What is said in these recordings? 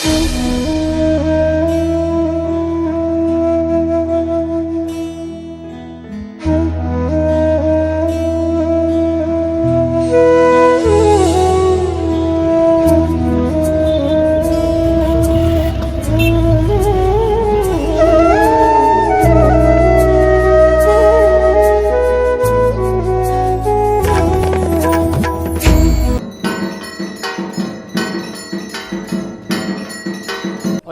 और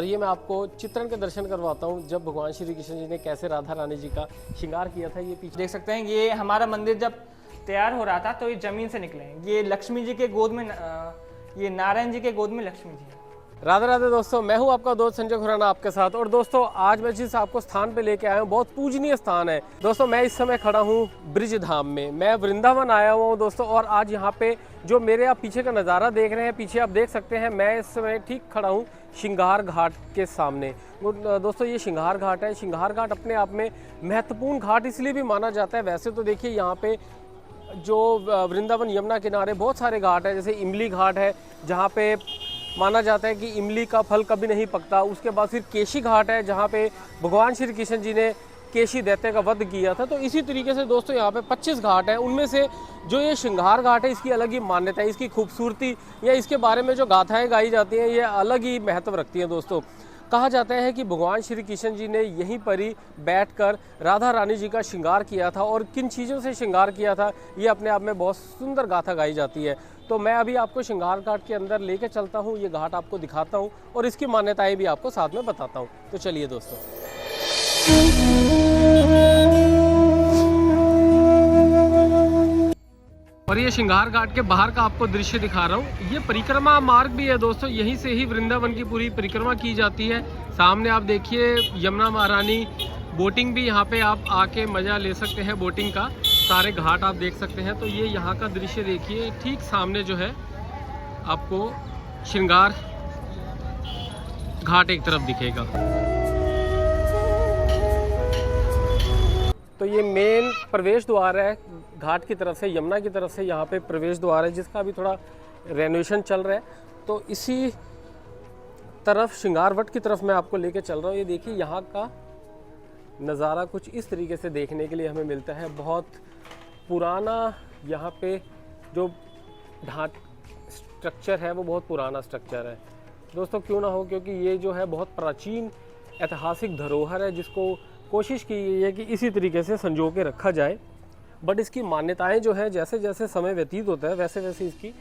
ये मैं आपको चित्रण के दर्शन करवाता हूँ जब भगवान श्री कृष्ण जी ने कैसे राधा रानी जी का श्रृंगार किया था। ये पीछे देख सकते हैं, ये हमारा मंदिर जब तैयार हो रहा था तो ये जमीन से निकले हैं। ये लक्ष्मी जी के गोद में ये नारायण जी के गोद में लक्ष्मी जी है। राधे राधे दोस्तों, मैं हूं आपका दोस्त संजय खुराना आपके साथ। और दोस्तों आज मैं जिस आपको स्थान पे लेके आया हूं बहुत पूजनीय स्थान है दोस्तों। मैं इस समय खड़ा हूं ब्रिज धाम में, मैं वृंदावन आया हुआ हूं दोस्तों। और आज यहाँ पे जो मेरे आप पीछे का नज़ारा देख रहे हैं, पीछे आप देख सकते हैं मैं इस समय ठीक खड़ा हूँ श्रृंगार घाट के सामने। दोस्तों ये श्रृंगार घाट है। श्रृंगार घाट अपने आप में महत्वपूर्ण घाट इसलिए भी माना जाता है। वैसे तो देखिए यहाँ पे जो वृंदावन यमुना किनारे बहुत सारे घाट हैं, जैसे इमली घाट है जहाँ पे माना जाता है कि इमली का फल कभी नहीं पकता। उसके बाद फिर केशी घाट है जहाँ पे भगवान श्री कृष्ण जी ने केशी दैत्य का वध किया था। तो इसी तरीके से दोस्तों यहाँ पे 25 घाट हैं। उनमें से जो ये श्रृंगार घाट है इसकी अलग ही मान्यता है, इसकी खूबसूरती या इसके बारे में जो गाथाएं गाई जाती हैं ये अलग ही महत्व रखती हैं दोस्तों। कहा जाता है कि भगवान श्री कृष्ण जी ने यहीं पर ही बैठकर राधा रानी जी का श्रृंगार किया था। और किन चीज़ों से श्रृंगार किया था ये अपने आप में बहुत सुंदर गाथा गाई जाती है। तो मैं अभी आपको श्रृंगार घाट के अंदर लेके चलता हूँ, ये घाट आपको दिखाता हूँ और इसकी मान्यताएं भी आपको साथ में बताता हूँ। तो चलिए दोस्तों। और ये श्रृंगार घाट के बाहर का आपको दृश्य दिखा रहा हूँ। ये परिक्रमा मार्ग भी है दोस्तों, यहीं से ही वृंदावन की पूरी परिक्रमा की जाती है। सामने आप देखिए यमुना महारानी, बोटिंग भी यहाँ पे आप आके मज़ा ले सकते हैं बोटिंग का। सारे घाट आप देख सकते हैं। तो ये यहाँ का दृश्य देखिए, ठीक सामने जो है आपको श्रृंगार घाट एक तरफ दिखेगा। तो ये मेन प्रवेश द्वार है घाट की तरफ से, यमुना की तरफ से यहाँ पे प्रवेश द्वार है जिसका अभी थोड़ा रेनोवेशन चल रहा है। तो इसी तरफ श्रृंगार वट की तरफ मैं आपको लेके चल रहा हूँ। ये देखिए यहाँ का नज़ारा कुछ इस तरीके से देखने के लिए हमें मिलता है। बहुत पुराना यहाँ पे जो घाट स्ट्रक्चर है वो बहुत पुराना स्ट्रक्चर है दोस्तों। क्यों ना हो, क्योंकि ये जो है बहुत प्राचीन ऐतिहासिक धरोहर है जिसको कोशिश की गई है कि इसी तरीके से संजो के रखा जाए। बट इसकी मान्यताएं जो है जैसे जैसे समय व्यतीत होता है वैसे वैसे इसकी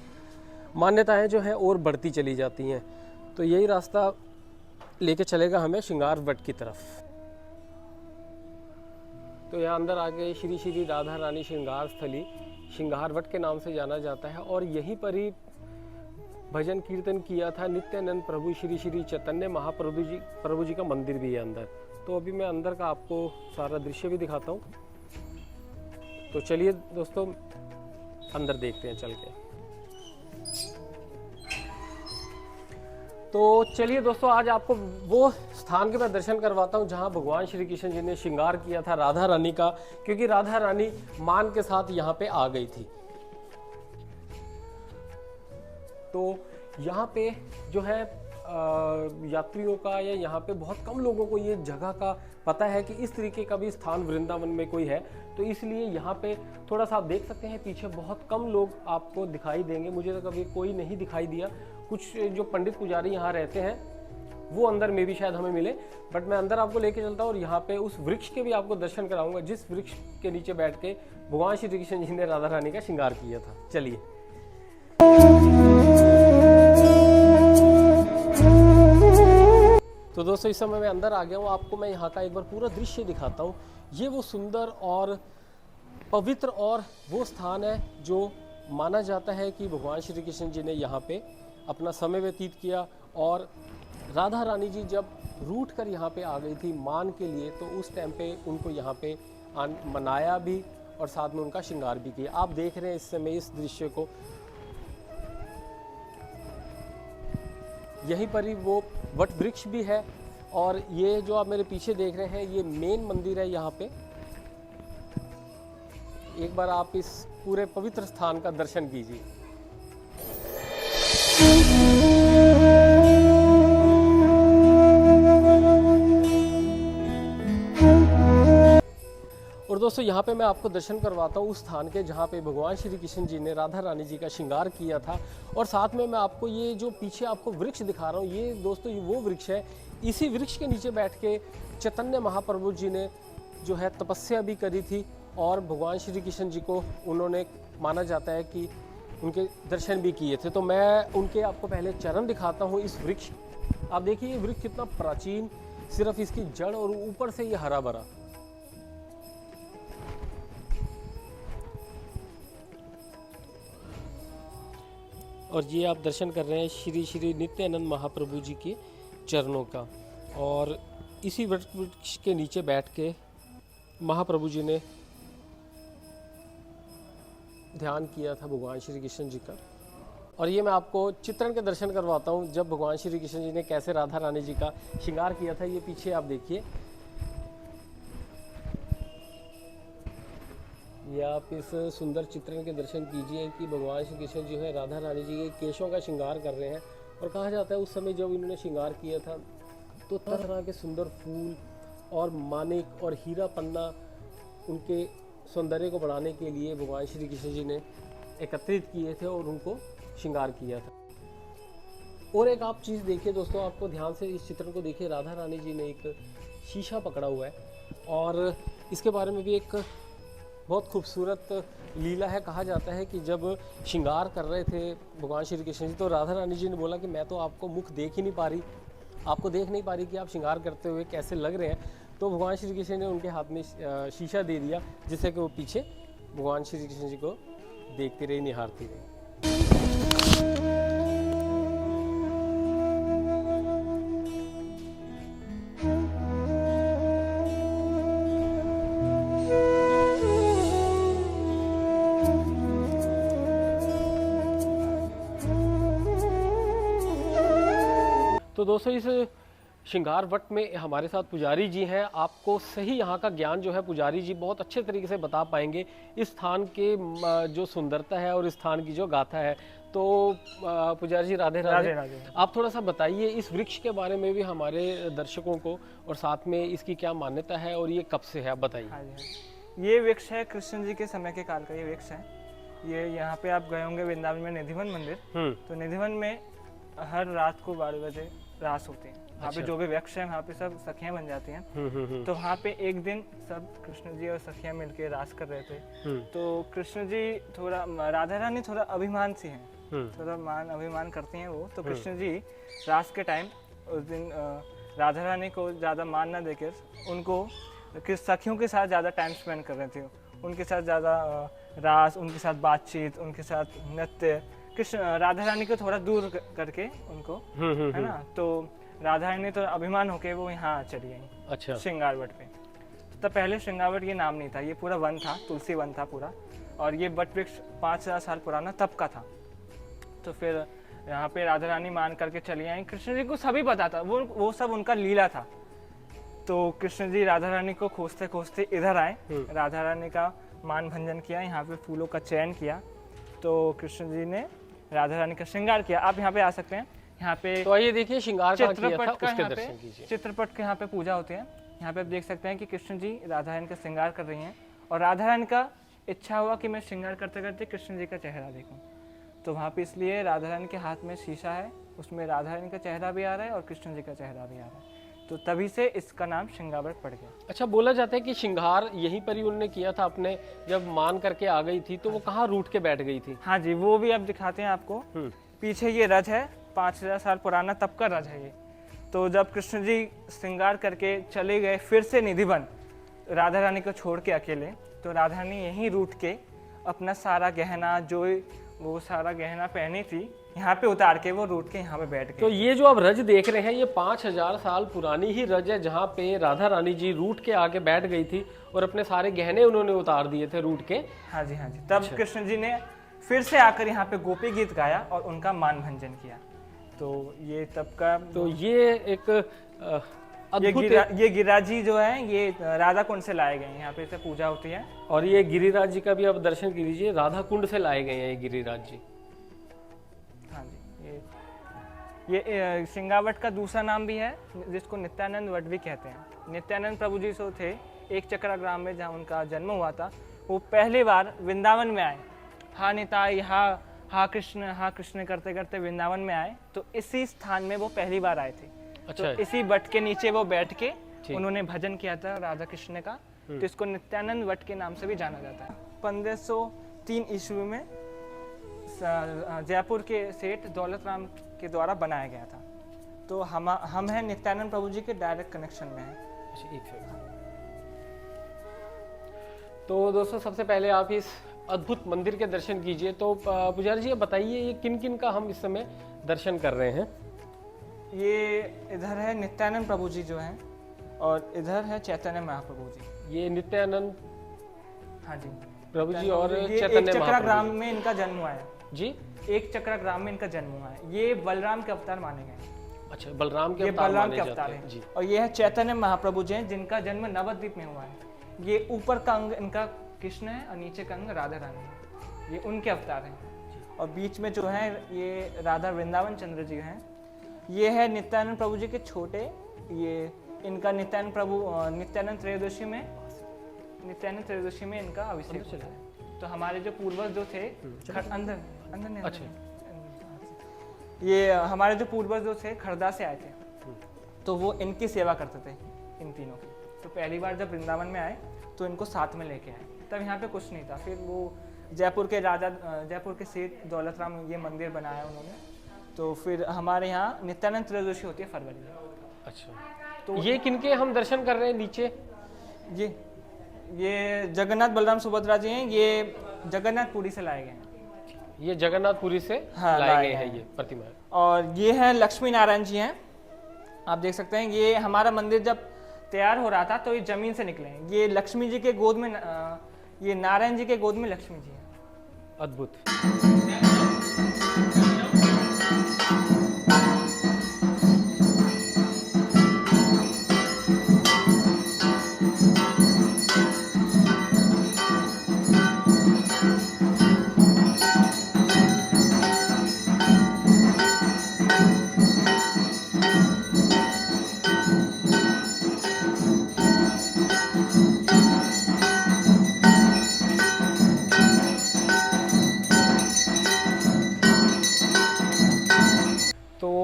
मान्यताएं जो है और बढ़ती चली जाती हैं। तो यही रास्ता लेके चलेगा हमें श्रृंगार वट की तरफ। तो यहाँ अंदर आके श्री श्री राधा रानी श्रृंगार स्थली श्रृंगार वट के नाम से जाना जाता है। और यहीं पर ही भजन कीर्तन किया था नित्यानंद प्रभु श्री श्री चैतन्य महाप्रभु जी का मंदिर भी है अंदर। तो अभी मैं अंदर का आपको सारा दृश्य भी दिखाता हूँ। तो चलिए दोस्तों अंदर देखते हैं चल के। तो चलिए दोस्तों आज आपको वो स्थान के मैं दर्शन करवाता हूँ जहाँ भगवान श्री कृष्ण जी ने श्रृंगार किया था राधा रानी का, क्योंकि राधा रानी मान के साथ यहाँ पे आ गई थी। तो यहाँ पे जो है यात्रियों का या यहाँ पे बहुत कम लोगों को ये जगह का पता है कि इस तरीके का भी स्थान वृंदावन में कोई है। तो इसलिए यहाँ पे थोड़ा सा आप देख सकते हैं पीछे बहुत कम लोग आपको दिखाई देंगे। मुझे तो कभी कोई नहीं दिखाई दिया। कुछ जो पंडित पुजारी यहाँ रहते हैं वो अंदर में भी शायद हमें मिले। बट मैं अंदर आपको लेके चलता हूँ और यहाँ पे उस वृक्ष के भी आपको दर्शन कराऊंगा जिस वृक्ष के नीचे बैठ के भगवान श्री कृष्ण जी ने राधा रानी का श्रृंगार किया था। चलिए। तो दोस्तों इस समय मैं अंदर आ गया हूँ। आपको मैं यहाँ का एक बार पूरा दृश्य दिखाता हूँ। ये वो सुंदर और पवित्र और वो स्थान है जो माना जाता है कि भगवान श्री कृष्ण जी ने यहाँ पे अपना समय व्यतीत किया। और राधा रानी जी जब रूठ कर यहाँ पे आ गई थी मान के लिए, तो उस टाइम पे उनको यहाँ पे मनाया भी और साथ में उनका श्रृंगार भी किया। आप देख रहे हैं इस समय इस दृश्य को। यहीं पर ही वो वट वृक्ष भी है। और ये जो आप मेरे पीछे देख रहे हैं ये मेन मंदिर है। यहाँ पे एक बार आप इस पूरे पवित्र स्थान का दर्शन कीजिए। दोस्तों यहाँ पे मैं आपको दर्शन करवाता हूँ उस स्थान के जहाँ पे भगवान श्री कृष्ण जी ने राधा रानी जी का श्रृंगार किया था। और साथ में मैं आपको ये जो पीछे आपको वृक्ष दिखा रहा हूँ, ये दोस्तों ये वो वृक्ष है। इसी वृक्ष के नीचे बैठ के चैतन्य महाप्रभु जी ने जो है तपस्या भी करी थी और भगवान श्री कृष्ण जी को उन्होंने माना जाता है कि उनके दर्शन भी किए थे। तो मैं उनके आपको पहले चरण दिखाता हूँ इस वृक्ष। आप देखिए ये वृक्ष कितना प्राचीन, सिर्फ इसकी जड़ और ऊपर से ये हरा भरा। और ये आप दर्शन कर रहे हैं श्री श्री नित्यानंद महाप्रभु जी के चरणों का। और इसी वृक्ष के नीचे बैठ के महाप्रभु जी ने ध्यान किया था भगवान श्री कृष्ण जी का। और ये मैं आपको चित्रण के दर्शन करवाता हूँ जब भगवान श्री कृष्ण जी ने कैसे राधा रानी जी का श्रृंगार किया था। ये पीछे आप देखिए, ये आप इस सुंदर चित्रण के दर्शन कीजिए कि भगवान श्री कृष्ण जो है राधा रानी जी के केशों का श्रृंगार कर रहे हैं। और कहा जाता है उस समय जब इन्होंने श्रृंगार किया था तो तरह तरह के सुंदर फूल और मानिक और हीरा पन्ना उनके सौंदर्य को बढ़ाने के लिए भगवान श्री कृष्ण जी ने एकत्रित किए थे और उनको श्रृंगार किया था। और एक आप चीज़ देखिए दोस्तों, आपको ध्यान से इस चित्रण को देखिए, राधा रानी जी ने एक शीशा पकड़ा हुआ है और इसके बारे में भी एक बहुत खूबसूरत लीला है। कहा जाता है कि जब श्रृंगार कर रहे थे भगवान श्री कृष्ण जी तो राधा रानी जी ने बोला कि मैं तो आपको मुख देख ही नहीं पा रही, आपको देख नहीं पा रही कि आप श्रृंगार करते हुए कैसे लग रहे हैं। तो भगवान श्री कृष्ण ने उनके हाथ में शीशा दे दिया जिससे कि वो पीछे भगवान श्री कृष्ण जी को देखती रही, निहारती रही। तो दोस्तों इस श्रृंगार वट में हमारे साथ पुजारी जी हैं। आपको सही यहाँ का ज्ञान जो है पुजारी जी बहुत अच्छे तरीके से बता पाएंगे, इस स्थान के जो सुंदरता है और इस स्थान की जो गाथा है। तो पुजारी जी राधे राधे, राधे। आप थोड़ा सा बताइए इस वृक्ष के बारे में भी हमारे दर्शकों को, और साथ में इसकी क्या मान्यता है और ये कब से है, आप बताइए। हाँ जी, ये वृक्ष है कृष्ण जी के समय के काल का ये वृक्ष है। ये यहाँ पे आप गए होंगे वृंदावन में निधिवन मंदिर, तो निधिवन में हर रात को 12 बजे रास होती है। वहाँ पे जो भी वृक्ष है वहाँ पे सब सखियाँ बन जाती हैं। तो वहाँ पे एक दिन सब कृष्ण जी और सखियाँ मिलके रास कर रहे थे। तो कृष्ण जी थोड़ा, राधा रानी थोड़ा अभिमान सी हैं, थोड़ा अभिमान करती हैं वो। तो कृष्ण जी रास के टाइम उस दिन राधा रानी को ज़्यादा मान ना देकर उनको सखियों के साथ ज़्यादा टाइम स्पेंड कर रहे थे। उनके साथ ज़्यादा रास, उनके साथ बातचीत, उनके साथ नृत्य, कृष्ण राधा रानी को थोड़ा दूर करके उनको, है ना। तो राधा रानी तो अभिमान होके वो यहाँ चली गई। अच्छा। श्रृंगारवट पे। तो पहले श्रृंगारवट ये नाम नहीं था, ये पूरा वन था, तुलसी वन था पूरा। और ये बट वृक्ष 5000 साल पुराना तब का था। तो फिर यहाँ पे राधा रानी मान करके चली आई। कृष्ण जी को सभी पता था, वो सब उनका लीला था। तो कृष्ण जी राधा रानी को खोजते खोजते इधर आए, राधा रानी का मान भंजन किया, यहाँ पे फूलों का चयन किया। तो कृष्ण जी ने राधा रानी का श्रृंगार किया। आप यहाँ पे आ सकते हैं, यहाँ पे तो आइए देखिए श्रृंगार चित्रपट का यहाँ पे चित्रपट के यहाँ पे पूजा होती है। यहाँ पे आप देख सकते हैं कि कृष्ण जी राधा रानी का श्रृंगार कर रही हैं और राधा रानी का इच्छा हुआ कि मैं श्रृंगार करते करते कृष्ण जी का चेहरा देखूं। तो वहाँ पे इसलिए राधा रानी के हाथ में शीशा है, उसमें राधा रानी का चेहरा भी आ रहा है और कृष्ण जी का चेहरा भी आ रहा है। तो तभी से इसका नाम श्रृंगारवट पड़ गया। अच्छा, बोला जाता है कि श्रृंगार यहीं पर ही उन्होंने किया था अपने, जब मान करके आ गई थी तो वो कहाँ रूठ के बैठ गई थी? हाँ जी, वो भी अब दिखाते हैं आपको। पीछे ये रज है, 5000 साल पुराना तब का रज है ये। तो जब कृष्ण जी श्रृंगार करके चले गए फिर से निधिवन राधा रानी को छोड़ के अकेले, तो राधा रानी यहीं रूठ के अपना सारा गहना, जो वो सारा गहना पहनी थी, यहाँ पे उतार के वो रूठ के यहाँ पे बैठ गए। तो ये जो आप रज देख रहे हैं ये 5000 साल पुरानी ही रज है, जहाँ पे राधा रानी जी रूठ के आके बैठ गई थी और अपने सारे गहने उन्होंने उतार दिए थे रूठ के। हाँ जी, हाँ जी। तब अच्छा। कृष्ण जी ने फिर से आकर यहाँ पे गोपी गीत गाया और उनका मान भंजन किया। तो ये तब का, तो ये एक ये गिरिराज जी जो है ये राधा कुंड से लाए गए हैं, यहाँ पे से पूजा होती है। और ये गिरिराज जी का भी आप दर्शन कीजिए, राधा कुंड से लाए गए हैं ये गिरिराज जी। हाँ जी, ये श्रृंगारवट का दूसरा नाम भी है जिसको नित्यानंद वट भी कहते हैं। नित्यानंद प्रभु जी सो थे, एक चक्रा ग्राम में जहाँ उनका जन्म हुआ था, वो पहली बार वृंदावन में आए। हा निताई हा कृष्ण करते करते वृंदावन में आए। तो इसी स्थान में वो पहली बार आए थे। अच्छा। तो इसी वट के नीचे वो बैठ के उन्होंने भजन किया था राधा कृष्ण का। तो इसको नित्यानंद वट के नाम से भी जाना जाता है। 1503 ईस्वी में जयपुर के सेठ दौलत राम के द्वारा बनाया गया था। तो हम हैं नित्यानंद प्रभु जी के डायरेक्ट कनेक्शन में हैं। तो दोस्तों सबसे पहले आप इस अद्भुत मंदिर के दर्शन कीजिए। तो पुजारी जी बताइए ये किन किन का हम इस समय दर्शन कर रहे हैं? ये इधर है नित्यानंद प्रभु जी जो हैं, और इधर है चैतन्य महाप्रभु जी। ये नित्यानंद हाँ जी प्रभु जी और एक चैतन्य चक्रा ग्राम में इनका जन्म हुआ है जी। एक चक्रा ग्राम में इनका जन्म हुआ है। ये बलराम के अवतार माने गए हैं। अच्छा, बलराम के ये अवतार बलराम माने के जाते अवतार हैं हैं जी। और ये है चैतन्य महाप्रभु जी हैं, जिनका जन्म नवद्वीप में हुआ है। ये ऊपर का अंग इनका कृष्ण है और नीचे का अंग राधा रानी है। ये उनके अवतार हैं। और बीच में जो है ये राधा वृंदावन चंद्र जी हैं। ये है नित्यानंद प्रभु जी के छोटे, ये इनका नित्यानंद त्रयोदशी में इनका अभिषेक होता है। तो हमारे जो पूर्वज जो थे अंदर नहीं, अच्छा। ये हमारे जो पूर्वज जो थे खरदा से आए थे, तो वो इनकी सेवा करते थे, इन तीनों की। तो पहली बार जब वृंदावन में आए तो इनको साथ में लेके आए। तब यहाँ पे कुछ नहीं था। फिर वो जयपुर के सेठ दौलत राम ये मंदिर बनाया उन्होंने। तो फिर हमारे यहाँ नित्यानंद त्रयोदशी होती है फरवरी में। अच्छा, तो ये किनके हम दर्शन कर रहे हैं नीचे? ये जगन्नाथ बलराम सुभद्रा जी हैं। ये जगन्नाथपुरी से लाए गए हैं। ये जगन्नाथपुरी से लाए गए हैं ये प्रतिमा। और ये है लक्ष्मी नारायण जी हैं, आप देख सकते हैं। ये हमारा मंदिर जब तैयार हो रहा था तो ये जमीन से निकले हैं। ये लक्ष्मी जी के गोद में ये नारायण जी के गोद में लक्ष्मी जी हैं। अद्भुत।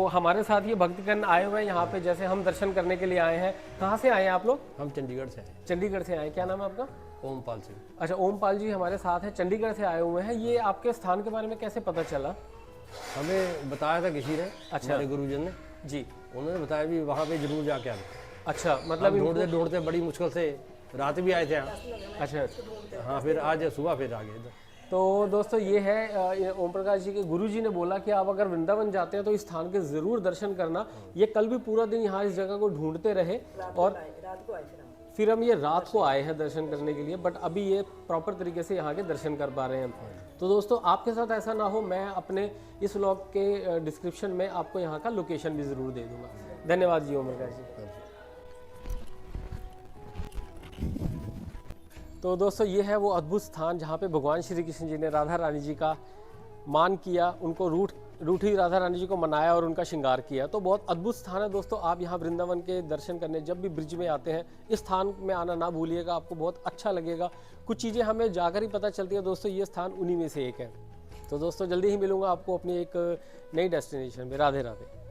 हमारे साथ ये भक्तगण आए हुए हैं यहाँ पे, जैसे हम दर्शन करने के लिए आए हैं। कहाँ से आए हैं आप लोग? हम चंडीगढ़ से हैं। चंडीगढ़ से आए। क्या नाम है आपका? ओमपाल सिंह। अच्छा, ओमपाल जी हमारे साथ हैं, चंडीगढ़ से आए हुए हैं। ये आपके स्थान के बारे में कैसे पता चला? हमें बताया था किसी ने, अच्छा, हमारे गुरुजन ने जी। उन्होंने बताया भी वहाँ पे जरूर जाके आए। अच्छा, मतलब ढूंढते बड़ी मुश्किल से रात भी आए थे यहाँ। अच्छा हाँ, फिर आज सुबह फिर आ गए इधर। तो दोस्तों ये है ओम प्रकाश जी के गुरुजी ने बोला कि आप अगर वृंदावन जाते हैं तो इस स्थान के ज़रूर दर्शन करना। ये कल भी पूरा दिन यहाँ इस जगह को ढूंढते रहे और फिर हम ये रात को आए हैं दर्शन करने के लिए, बट अभी ये प्रॉपर तरीके से यहाँ के दर्शन कर पा रहे हैं। तो दोस्तों आपके साथ ऐसा ना हो, मैं अपने इस व्लॉग के डिस्क्रिप्शन में आपको यहाँ का लोकेशन भी ज़रूर दे दूँगा। धन्यवाद जी ओम प्रकाश जी। तो दोस्तों ये है वो अद्भुत स्थान जहाँ पे भगवान श्री कृष्ण जी ने राधा रानी जी का मान किया, उनको रूठी राधा रानी जी को मनाया और उनका श्रृंगार किया। तो बहुत अद्भुत स्थान है दोस्तों। आप यहाँ वृंदावन के दर्शन करने जब भी ब्रिज में आते हैं इस स्थान में आना ना भूलिएगा, आपको बहुत अच्छा लगेगा। कुछ चीज़ें हमें जाकर ही पता चलती है दोस्तों, ये स्थान उन्हीं में से एक है। तो दोस्तों जल्दी ही मिलूंगा आपको अपनी एक नई डेस्टिनेशन में। राधे राधे।